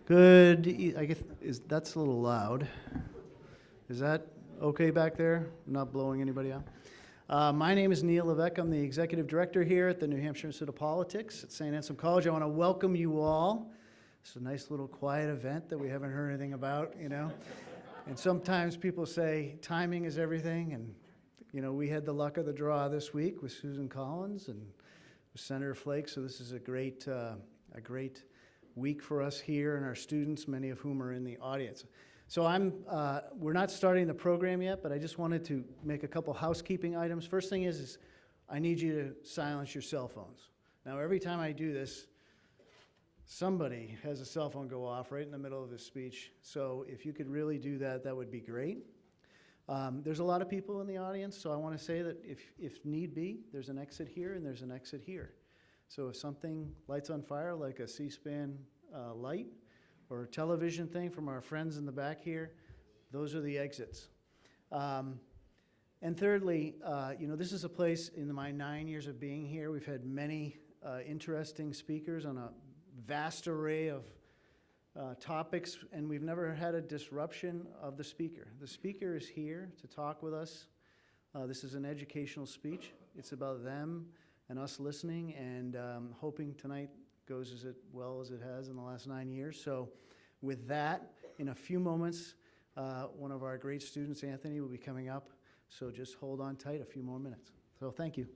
I guess that's a little loud. Is that okay back there? I'm not blowing anybody out. My name is Neil Levesque. I'm the executive director here at the New Hampshire Institute of Politics at St. Anselm College. I want to welcome you all. It's a nice little quiet event that we haven't heard anything about, you know. And sometimes people say timing is everything, and you know, we had the luck of the draw this week with Susan Collins and with Senator Flake, so this is a great week for us here and our students, many of whom are in the audience. So we're not starting the program yet, but I just wanted to make a couple housekeeping items. First thing is I need you to silence your cell phones. Now, every time I do this, somebody has a cell phone go off right in the middle of his speech. So if you could really do that, that would be great. There's a lot of people in the audience, so I want to say that if need be, there's an exit here and there's an exit here. So if something lights on fire, like a C-SPAN light or a television thing from our friends in the back here, those are the exits. And thirdly, you know, this is a place in my 9 years of being here, we've had many interesting speakers on a vast array of topics, and we've never had a disruption of the speaker. The speaker is here to talk with us. This is an educational speech. It's about them and us listening, and hoping tonight goes as well as it has in the last 9 years. So with that, in a few moments, one of our great students, Anthony, will be coming up. So just hold on tight a few more minutes. So thank you.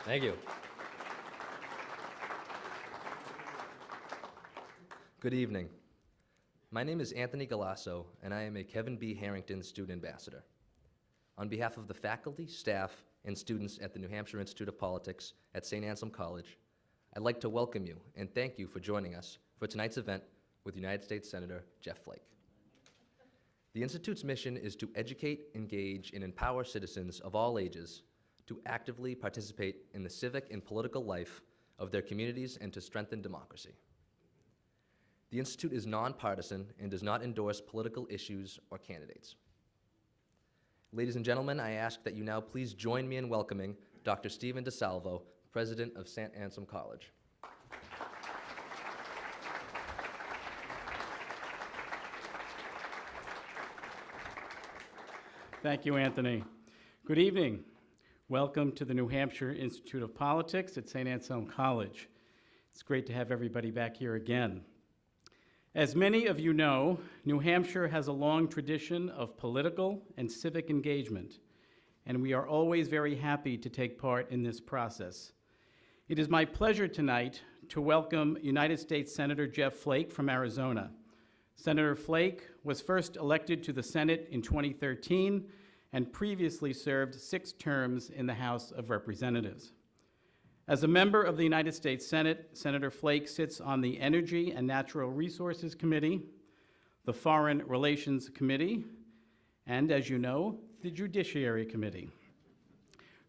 Thank you. Good evening. My name is Anthony Galasso, and I am a Kevin B. Harrington Student Ambassador. On behalf of the faculty, staff, and students at the New Hampshire Institute of Politics at St. Anselm College, I'd like to welcome you and thank you for joining us for tonight's event with United States Senator Jeff Flake. The Institute's mission is to educate, engage, and empower citizens of all ages to actively participate in the civic and political life of their communities and to strengthen democracy. The Institute is nonpartisan and does not endorse political issues or candidates. Ladies and gentlemen, I ask that you now please join me in welcoming Dr. Stephen DeSalvo, President of St. Anselm College. Thank you, Anthony. Good evening. Welcome to the New Hampshire Institute of Politics at St. Anselm College. It's great to have everybody back here again. As many of you know, New Hampshire has a long tradition of political and civic engagement, and we are always very happy to take part in this process. It is my pleasure tonight to welcome United States Senator Jeff Flake from Arizona. Senator Flake was first elected to the Senate in 2013 and previously served 6 terms in the House of Representatives. As a member of the United States Senate, Senator Flake sits on the Energy and Natural Resources Committee, the Foreign Relations Committee, and, as you know, the Judiciary Committee.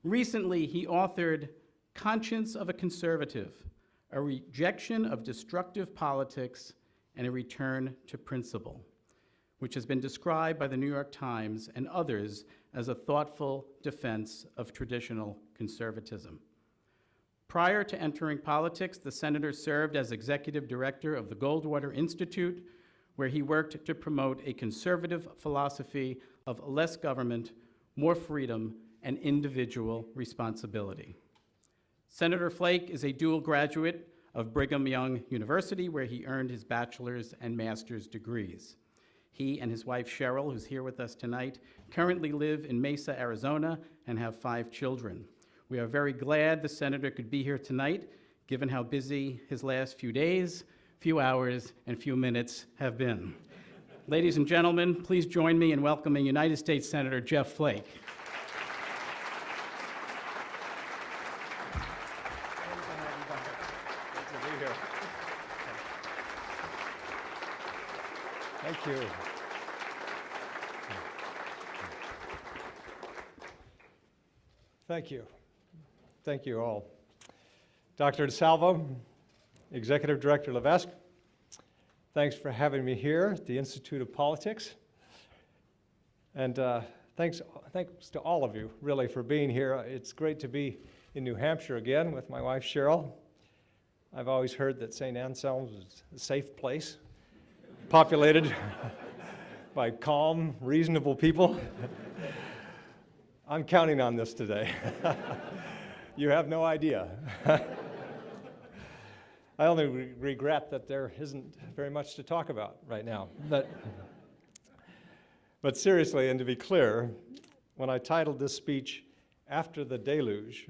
Recently, he authored conscience of a conservative, a rejection of destructive politics, and a return to principle, which has been described by the New York Times and others as a thoughtful defense of traditional conservatism. Prior to entering politics, the senator served as executive director of the Goldwater Institute, where he worked to promote a conservative philosophy of less government, more freedom, and individual responsibility. Senator Flake is a dual graduate of Brigham Young University, where he earned his bachelor's and master's degrees. He and his wife, Cheryl, who's here with us tonight, currently live in Mesa, Arizona, and have 5 children. We are very glad the senator could be here tonight, given how busy his last few days, few hours, and few minutes have been. Ladies and gentlemen, please join me in welcoming United States Senator Jeff Flake. Thank you. Thank you. Thank you all. Dr. DeSalvo, Executive Director Levesque, thanks for having me here at the Institute of Politics. And thanks to all of you, really, for being here. It's great to be in New Hampshire again with my wife, Cheryl. I've always heard that St. Anselm's is a safe place, populated by calm, reasonable people. I'm counting on this today. You have no idea. I only regret that there isn't very much to talk about right now. But seriously, and to be clear, when I titled this speech, After the Deluge,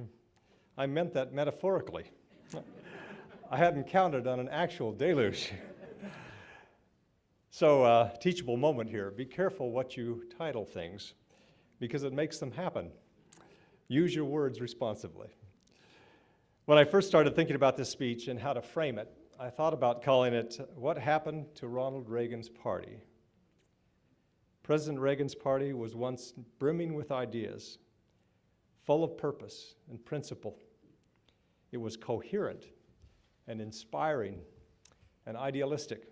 I meant that metaphorically. I hadn't counted on an actual deluge. So, teachable moment here. Be careful what you title things, because it makes them happen. Use your words responsibly. When I first started thinking about this speech and how to frame it, I thought about calling it, What Happened to Ronald Reagan's Party? President Reagan's party was once brimming with ideas, full of purpose and principle. It was coherent and inspiring and idealistic.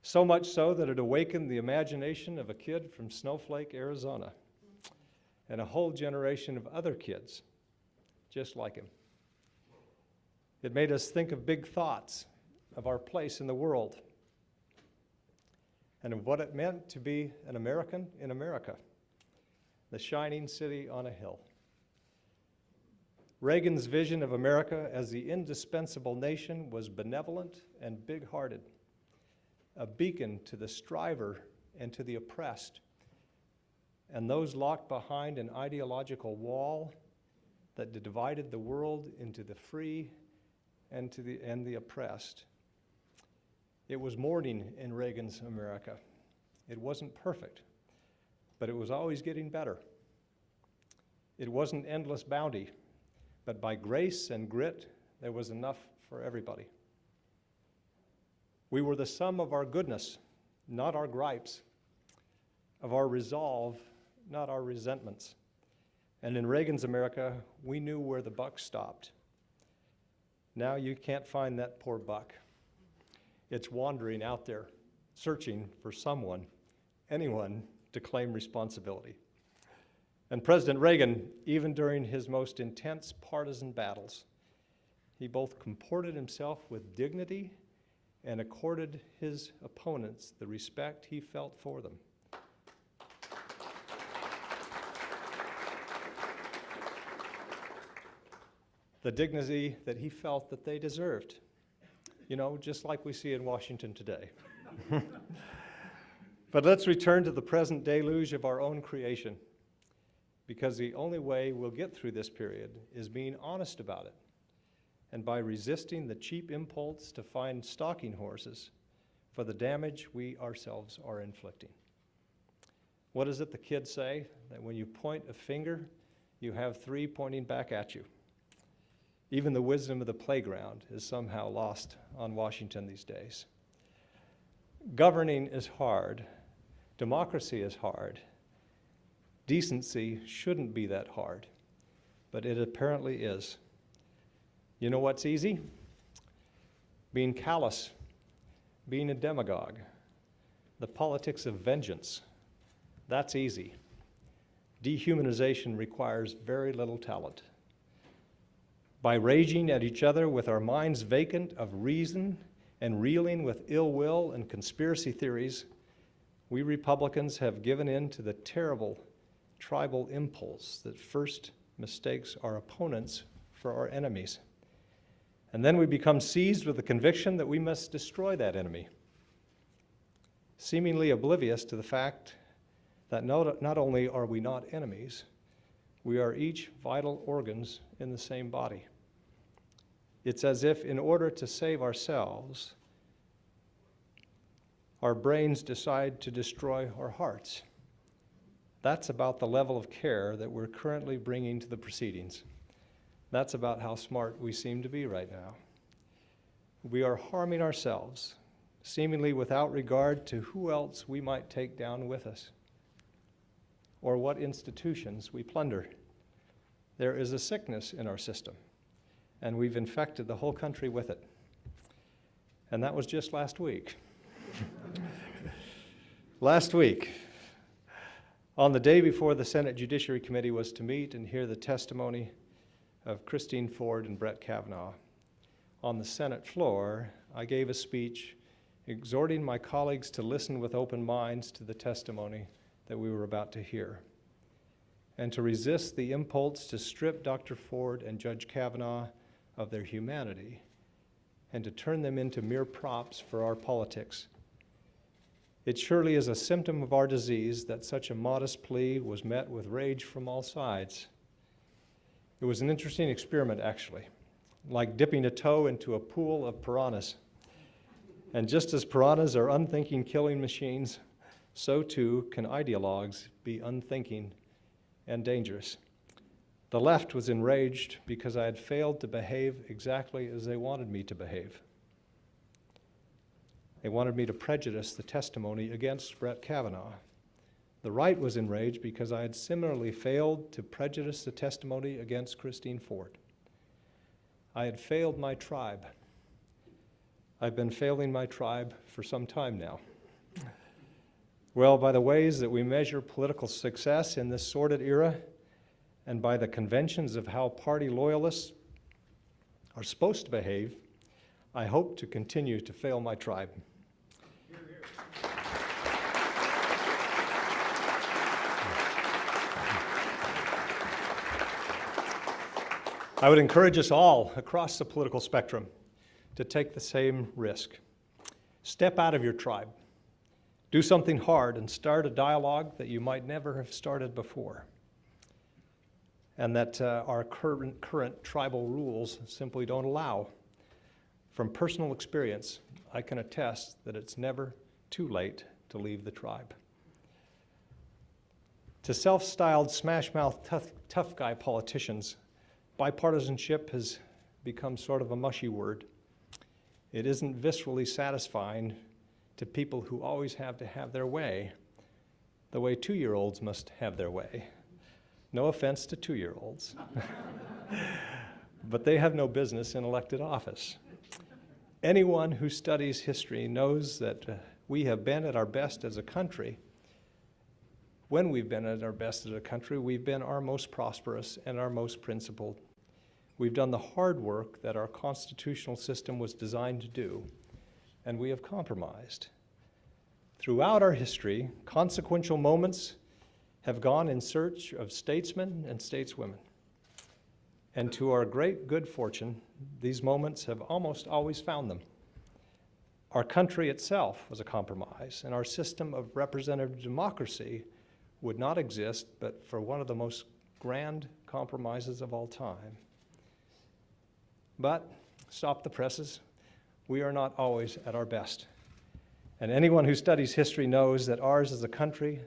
So much so that it awakened the imagination of a kid from Snowflake, Arizona, and a whole generation of other kids just like him. It made us think of big thoughts, of our place in the world, and of what it meant to be an American in America, the shining city on a hill. Reagan's vision of America as the indispensable nation was benevolent and big-hearted, a beacon to the striver and to the oppressed, and those locked behind an ideological wall that divided the world into the free and the oppressed. It was morning in Reagan's America. It wasn't perfect, but it was always getting better. It wasn't endless bounty, but by grace and grit, there was enough for everybody. We were the sum of our goodness, not our gripes, of our resolve, not our resentments. And in Reagan's America, we knew where the buck stopped. Now you can't find that poor buck. It's wandering out there, searching for someone, anyone, to claim responsibility. And President Reagan, even during his most intense partisan battles, he both comported himself with dignity and accorded his opponents the respect he felt for them. The dignity that he felt that they deserved. You know, just like we see in Washington today. But let's return to the present deluge of our own creation, because the only way we'll get through this period is being honest about it, and by resisting the cheap impulse to find stalking horses for the damage we ourselves are inflicting. What is it the kids say? That when you point a finger, you have 3 pointing back at you. Even the wisdom of the playground is somehow lost on Washington these days. Governing is hard. Democracy is hard. Decency shouldn't be that hard, but it apparently is. You know what's easy? Being callous, being a demagogue, the politics of vengeance. That's easy. Dehumanization requires very little talent. By raging at each other with our minds vacant of reason and reeling with ill will and conspiracy theories, we Republicans have given in to the terrible tribal impulse that first mistakes our opponents for our enemies. And then we become seized with the conviction that we must destroy that enemy, seemingly oblivious to the fact that not only are we not enemies, we are each vital organs in the same body. It's as if in order to save ourselves, our brains decide to destroy our hearts. That's about the level of care that we're currently bringing to the proceedings. That's about how smart we seem to be right now. We are harming ourselves, seemingly without regard to who else we might take down with us, or what institutions we plunder. There is a sickness in our system, and we've infected the whole country with it. And that was just last week. Last week, on the day before the Senate Judiciary Committee was to meet and hear the testimony of Christine Ford and Brett Kavanaugh, on the Senate floor, I gave a speech exhorting my colleagues to listen with open minds to the testimony that we were about to hear, and to resist the impulse to strip Dr. Ford and Judge Kavanaugh of their humanity and to turn them into mere props for our politics. It surely is a symptom of our disease that such a modest plea was met with rage from all sides. It was an interesting experiment, actually, like dipping a toe into a pool of piranhas. And just as piranhas are unthinking killing machines, so too can ideologues be unthinking and dangerous. The left was enraged because I had failed to behave exactly as they wanted me to behave. They wanted me to prejudice the testimony against Brett Kavanaugh. The right was enraged because I had similarly failed to prejudice the testimony against Christine Ford. I had failed my tribe. I've been failing my tribe for some time now. Well, by the ways that we measure political success in this sordid era, and by the conventions of how party loyalists are supposed to behave, I hope to continue to fail my tribe. I would encourage us all across the political spectrum to take the same risk. Step out of your tribe. Do something hard and start a dialogue that you might never have started before, and that our current tribal rules simply don't allow. From personal experience, I can attest that it's never too late to leave the tribe. To self-styled smash-mouth tough guy politicians, bipartisanship has become sort of a mushy word. It isn't viscerally satisfying to people who always have to have their way, the way 2-year-olds must have their way. No offense to 2-year-olds, but they have no business in elected office. Anyone who studies history knows that we have been at our best as a country. When we've been at our best as a country, we've been our most prosperous and our most principled. We've done the hard work that our constitutional system was designed to do, and we have compromised. Throughout our history, consequential moments have gone in search of statesmen and stateswomen. And to our great good fortune, these moments have almost always found them. Our country itself was a compromise, and our system of representative democracy would not exist but for one of the most grand compromises of all time. But, stop the presses, we are not always at our best. And anyone who studies history knows that ours is a country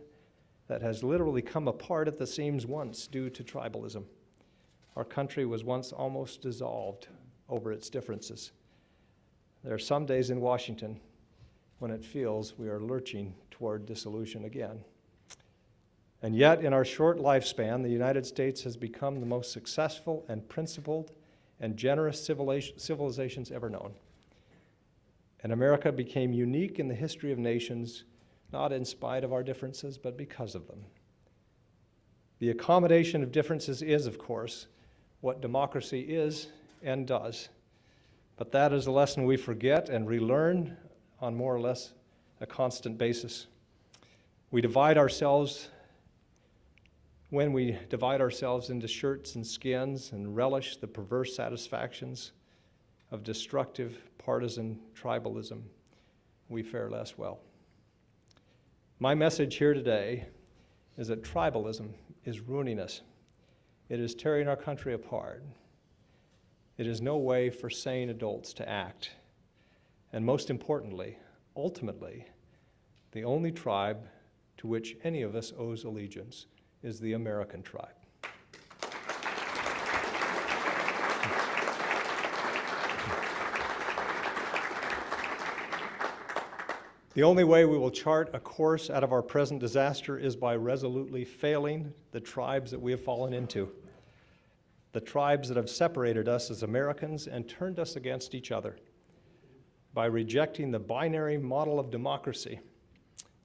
that has literally come apart at the seams once due to tribalism. Our country was once almost dissolved over its differences. There are some days in Washington when it feels we are lurching toward dissolution again. And yet, in our short lifespan, the United States has become the most successful and principled and generous civilizations ever known. And America became unique in the history of nations, not in spite of our differences, but because of them. The accommodation of differences is, of course, what democracy is and does. But that is a lesson we forget and relearn on more or less a constant basis. When we divide ourselves into shirts and skins and relish the perverse satisfactions of destructive partisan tribalism, we fare less well. My message here today is that tribalism is ruining us. It is tearing our country apart. It is no way for sane adults to act. And most importantly, ultimately, the only tribe to which any of us owes allegiance is the American tribe. The only way we will chart a course out of our present disaster is by resolutely failing the tribes that we have fallen into, the tribes that have separated us as Americans and turned us against each other, by rejecting the binary model of democracy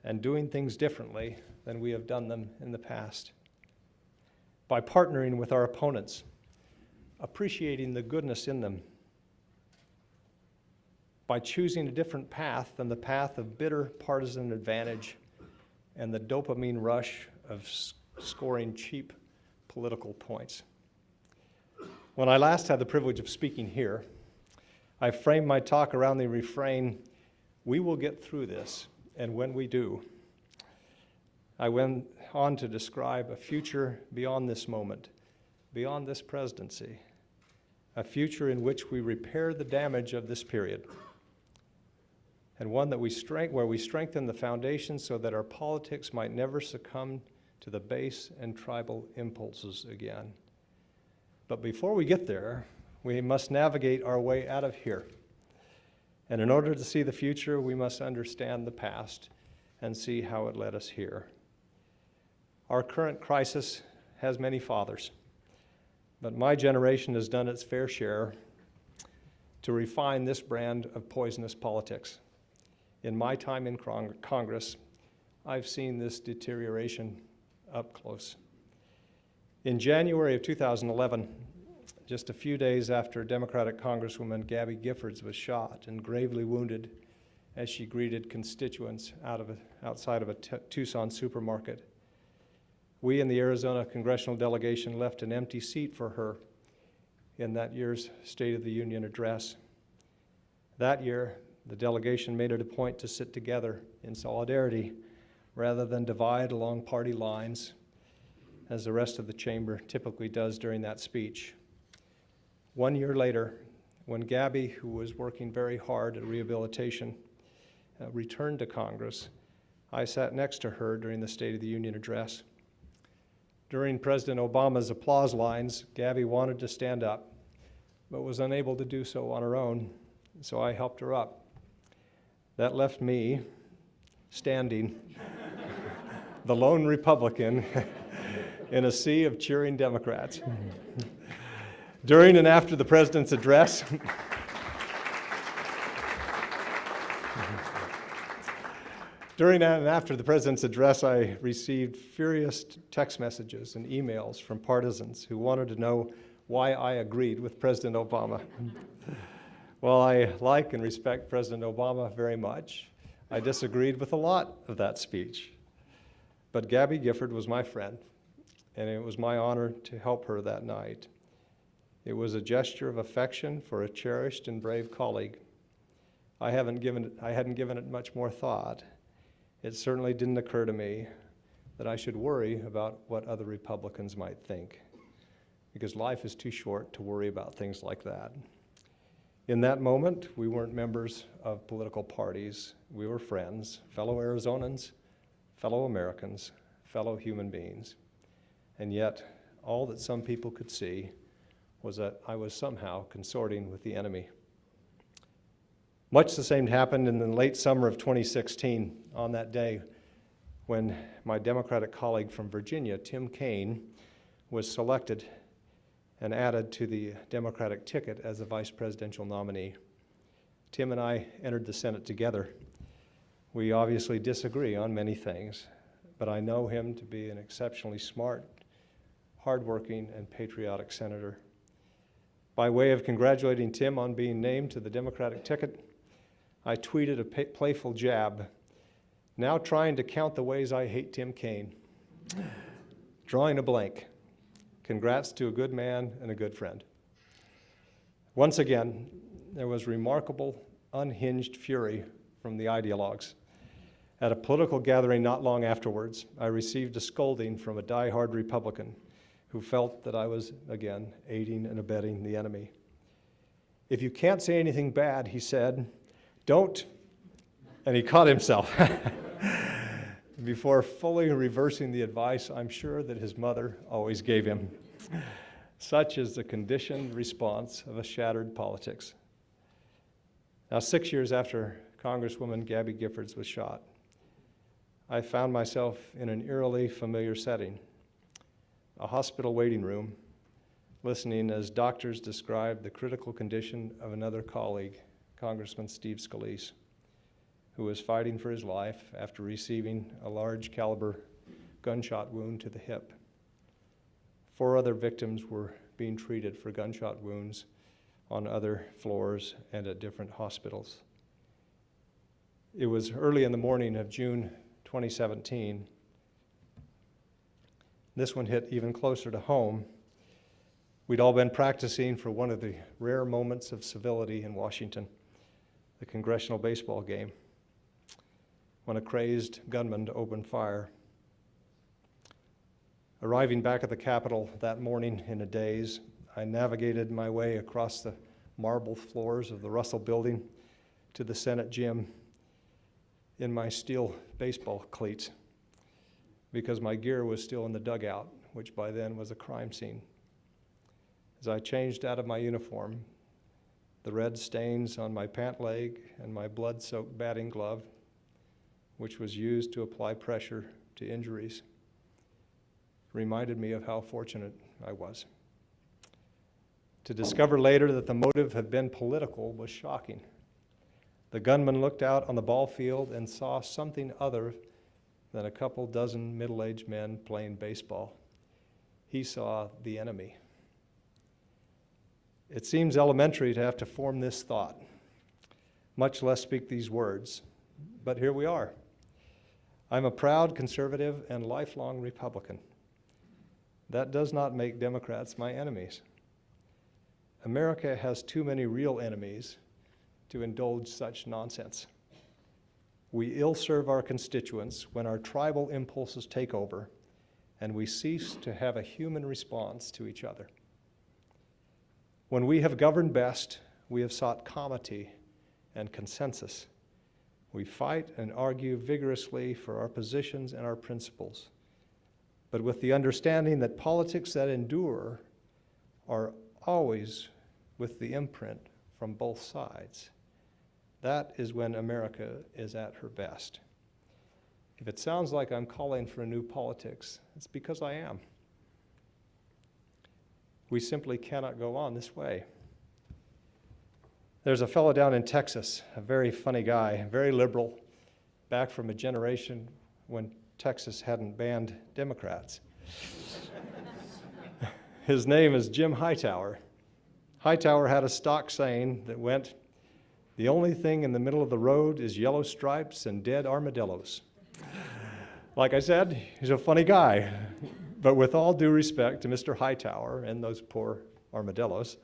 and doing things differently than we have done them in the past, by partnering with our opponents, appreciating the goodness in them, by choosing a different path than the path of bitter partisan advantage and the dopamine rush of scoring cheap political points. When I last had the privilege of speaking here, I framed my talk around the refrain, "We will get through this, and when we do," I went on to describe a future beyond this moment, beyond this presidency, a future in which we repair the damage of this period, and one that where we strengthen the foundation so that our politics might never succumb to the base and tribal impulses again. But before we get there, we must navigate our way out of here. And in order to see the future, we must understand the past and see how it led us here. Our current crisis has many fathers, but my generation has done its fair share to refine this brand of poisonous politics. In my time in Congress, I've seen this deterioration up close. In January of 2011, just a few days after Democratic Congresswoman Gabby Giffords was shot and gravely wounded as she greeted constituents outside of a Tucson supermarket, we in the Arizona congressional delegation left an empty seat for her in that year's State of the Union address. That year, the delegation made it a point to sit together in solidarity rather than divide along party lines, as the rest of the chamber typically does during that speech. 1 year later, when Gabby, who was working very hard at rehabilitation, returned to Congress, I sat next to her during the State of the Union address. During President Obama's applause lines, Gabby wanted to stand up, but was unable to do so on her own, so I helped her up. That left me standing, the lone Republican, in a sea of cheering Democrats. During and after the president's address, I received furious text messages and emails from partisans who wanted to know why I agreed with President Obama. While I like and respect President Obama very much, I disagreed with a lot of that speech. But Gabby Gifford was my friend, and it was my honor to help her that night. It was a gesture of affection for a cherished and brave colleague. I hadn't given it much more thought. It certainly didn't occur to me that I should worry about what other Republicans might think, because life is too short to worry about things like that. In that moment, we weren't members of political parties. We were friends, fellow Arizonans, fellow Americans, fellow human beings. And yet, all that some people could see was that I was somehow consorting with the enemy. Much the same happened in the late summer of 2016. On that day, when my Democratic colleague from Virginia, Tim Kaine, was selected and added to the Democratic ticket as a vice presidential nominee. Tim and I entered the Senate together. We obviously disagree on many things, but I know him to be an exceptionally smart, hardworking, and patriotic senator. By way of congratulating Tim on being named to the Democratic ticket, I tweeted a playful jab, now trying to count the ways I hate Tim Kaine, drawing a blank. Congrats to a good man and a good friend. Once again, there was remarkable, unhinged fury from the ideologues. At a political gathering not long afterwards, I received a scolding from a die-hard Republican who felt that I was, again, aiding and abetting the enemy. If you can't say anything bad, he said, don't, and he caught himself. Before fully reversing the advice I'm sure that his mother always gave him. Such is the conditioned response of a shattered politics. Now, 6 years after Congresswoman Gabby Giffords was shot, I found myself in an eerily familiar setting, a hospital waiting room, listening as doctors described the critical condition of another colleague, Congressman Steve Scalise, who was fighting for his life after receiving a large caliber gunshot wound to the hip. 4 other victims were being treated for gunshot wounds on other floors and at different hospitals. It was early in the morning of June 2017. This one hit even closer to home. We'd all been practicing for one of the rare moments of civility in Washington, the congressional baseball game, when a crazed gunman opened fire. Arriving back at the Capitol that morning in a daze, I navigated my way across the marble floors of the Russell Building to the Senate gym in my steel baseball cleats, because my gear was still in the dugout, which by then was a crime scene. As I changed out of my uniform, the red stains on my pant leg and my blood-soaked batting glove, which was used to apply pressure to injuries, reminded me of how fortunate I was. To discover later that the motive had been political was shocking. The gunman looked out on the ball field and saw something other than a couple dozen middle-aged men playing baseball. He saw the enemy. It seems elementary to have to form this thought, much less speak these words, but here we are. I'm a proud conservative and lifelong Republican. That does not make Democrats my enemies. America has too many real enemies to indulge such nonsense. We ill-serve our constituents when our tribal impulses take over and we cease to have a human response to each other. When we have governed best, we have sought comity and consensus. We fight and argue vigorously for our positions and our principles, but with the understanding that politics that endure are always with the imprint from both sides. That is when America is at her best. If it sounds like I'm calling for a new politics, it's because I am. We simply cannot go on this way. There's a fellow down in Texas, a very funny guy, very liberal, back from a generation when Texas hadn't banned Democrats. His name is Jim Hightower. Hightower had a stock saying that went, "The only thing in the middle of the road is yellow stripes and dead armadillos." Like I said, he's a funny guy. But with all due respect to Mr. Hightower and those poor armadillos,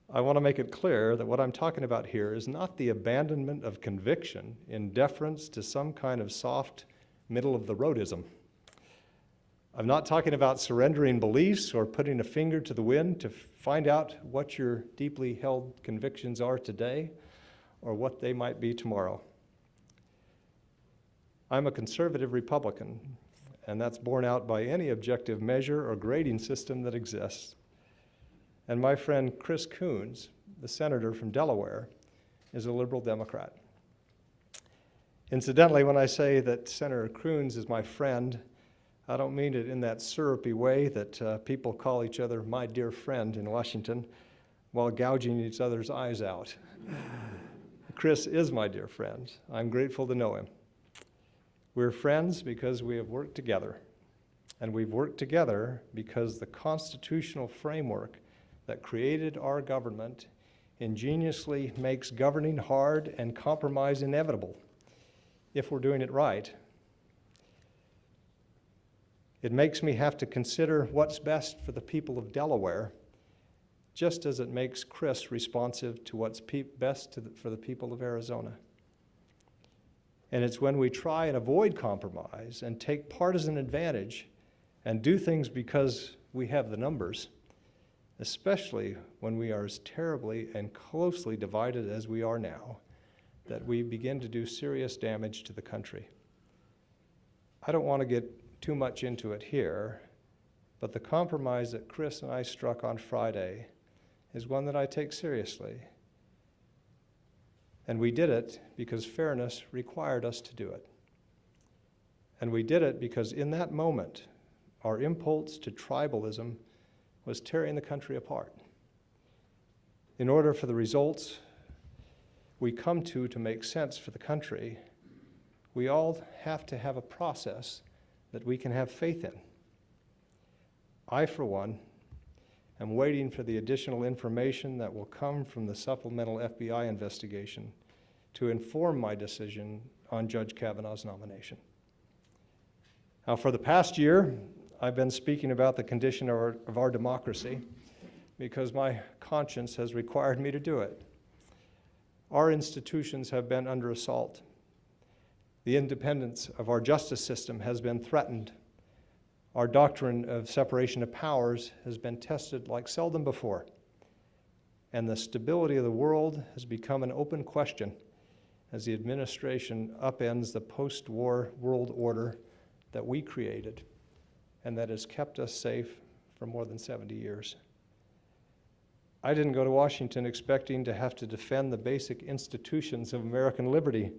I want to make it clear that what I'm talking about here is not the abandonment of conviction in deference to some kind of soft middle-of-the-roadism. I'm not talking about surrendering beliefs or putting a finger to the wind to find out what your deeply held convictions are today or what they might be tomorrow. I'm a conservative Republican, and that's borne out by any objective measure or grading system that exists. And my friend Chris Coons, the senator from Delaware, is a liberal Democrat. Incidentally, when I say that Senator Kroons is my friend, I don't mean it in that syrupy way that people call each other my dear friend in Washington while gouging each other's eyes out. Chris is my dear friend. I'm grateful to know him. We're friends because we have worked together, and we've worked together because the constitutional framework that created our government ingeniously makes governing hard and compromise inevitable if we're doing it right. It makes me have to consider what's best for the people of Delaware, just as it makes Chris responsive to what's best for the people of Arizona. And it's when we try and avoid compromise and take partisan advantage and do things because we have the numbers, especially when we are as terribly and closely divided as we are now, that we begin to do serious damage to the country. I don't want to get too much into it here, but the compromise that Chris and I struck on Friday is one that I take seriously. And we did it because fairness required us to do it. And we did it because in that moment, our impulse to tribalism was tearing the country apart. In order for the results we come to make sense for the country, we all have to have a process that we can have faith in. I, for one, am waiting for the additional information that will come from the supplemental FBI investigation to inform my decision on Judge Kavanaugh's nomination. Now, for the past year, I've been speaking about the condition of our democracy because my conscience has required me to do it. Our institutions have been under assault. The independence of our justice system has been threatened. Our doctrine of separation of powers has been tested like seldom before. And the stability of the world has become an open question as the administration upends the post-war world order that we created and that has kept us safe for more than 70 years. I didn't go to Washington expecting to have to defend the basic institutions of American liberty.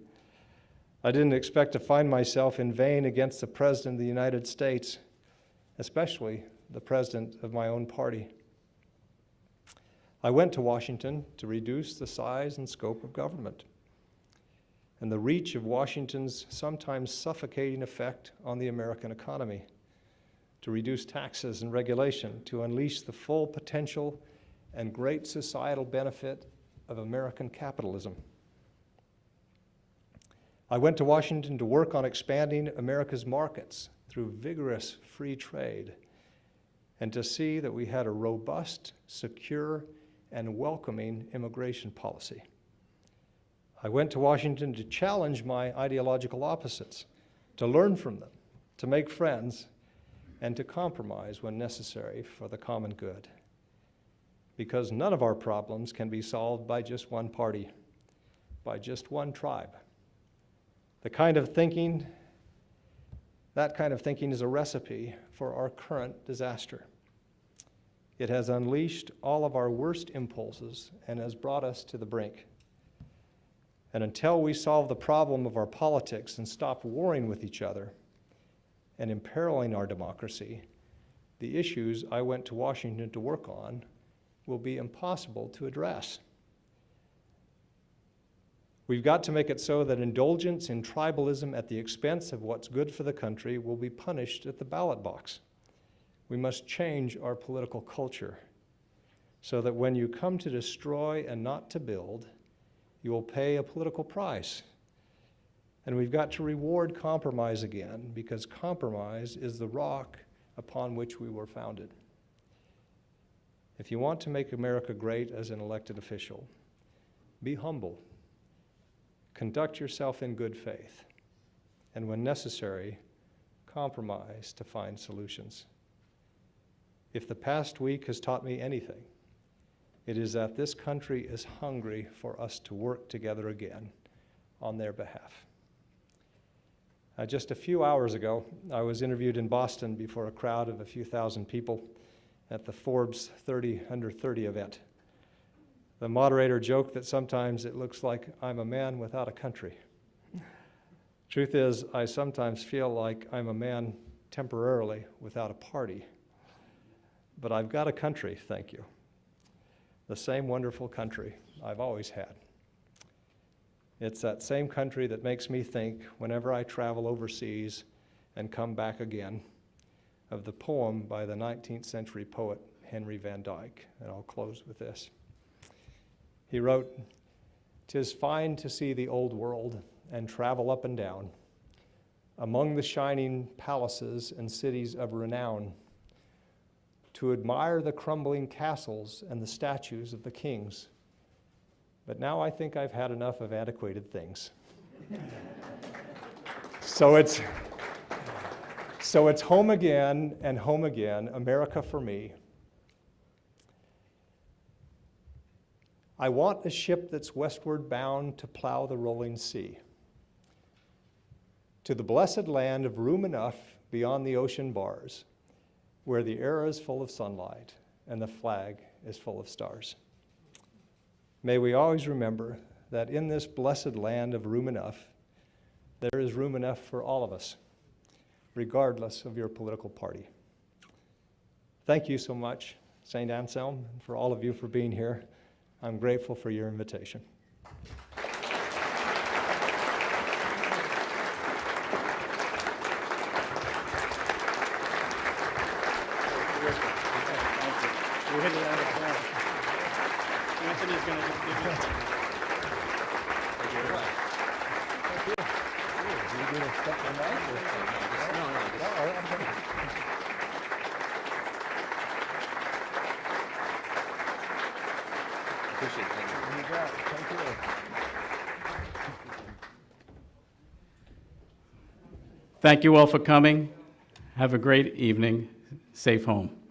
I didn't expect to find myself inveighing against the President of the United States, especially the President of my own party. I went to Washington to reduce the size and scope of government and the reach of Washington's sometimes suffocating effect on the American economy, to reduce taxes and regulation, to unleash the full potential and great societal benefit of American capitalism. I went to Washington to work on expanding America's markets through vigorous free trade and to see that we had a robust, secure, and welcoming immigration policy. I went to Washington to challenge my ideological opposites, to learn from them, to make friends, and to compromise when necessary for the common good. Because none of our problems can be solved by just one party, by just one tribe. That kind of thinking is a recipe for our current disaster. It has unleashed all of our worst impulses and has brought us to the brink. And until we solve the problem of our politics and stop warring with each other and imperiling our democracy, the issues I went to Washington to work on will be impossible to address. We've got to make it so that indulgence in tribalism at the expense of what's good for the country will be punished at the ballot box. We must change our political culture so that when you come to destroy and not to build, you will pay a political price. And we've got to reward compromise again, because compromise is the rock upon which we were founded. If you want to make America great as an elected official, be humble. Conduct yourself in good faith. And when necessary, compromise to find solutions. If the past week has taught me anything, it is that this country is hungry for us to work together again on their behalf. Just a few hours ago, I was interviewed in Boston before a crowd of a few thousand people at the Forbes 30 Under 30 event. The moderator joked that sometimes it looks like I'm a man without a country. Truth is, I sometimes feel like I'm a man temporarily without a party. But I've got a country, thank you. The same wonderful country I've always had. It's that same country that makes me think, whenever I travel overseas and come back again, of the poem by the 19th century poet Henry Van Dyke, and I'll close with this. He wrote, "'Tis fine to see the old world and travel up and down, among the shining palaces and cities of renown, to admire the crumbling castles and the statues of the kings. But now I think I've had enough of antiquated things." So it's home again and home again, America for me. I want a ship that's westward bound to plow the rolling sea, to the blessed land of room enough beyond the ocean bars, where the air is full of sunlight and the flag is full of stars. May we always remember that in this blessed land of room enough, there is room enough for all of us, regardless of your political party. Thank you so much, St. Anselm, and for all of you for being here. I'm grateful for your invitation. You hit it out of the Anthony's going to give you You gonna step on that? Appreciate it. Thank you. You got it. Thank you. Thank you all for coming. Have a great evening. Safe home.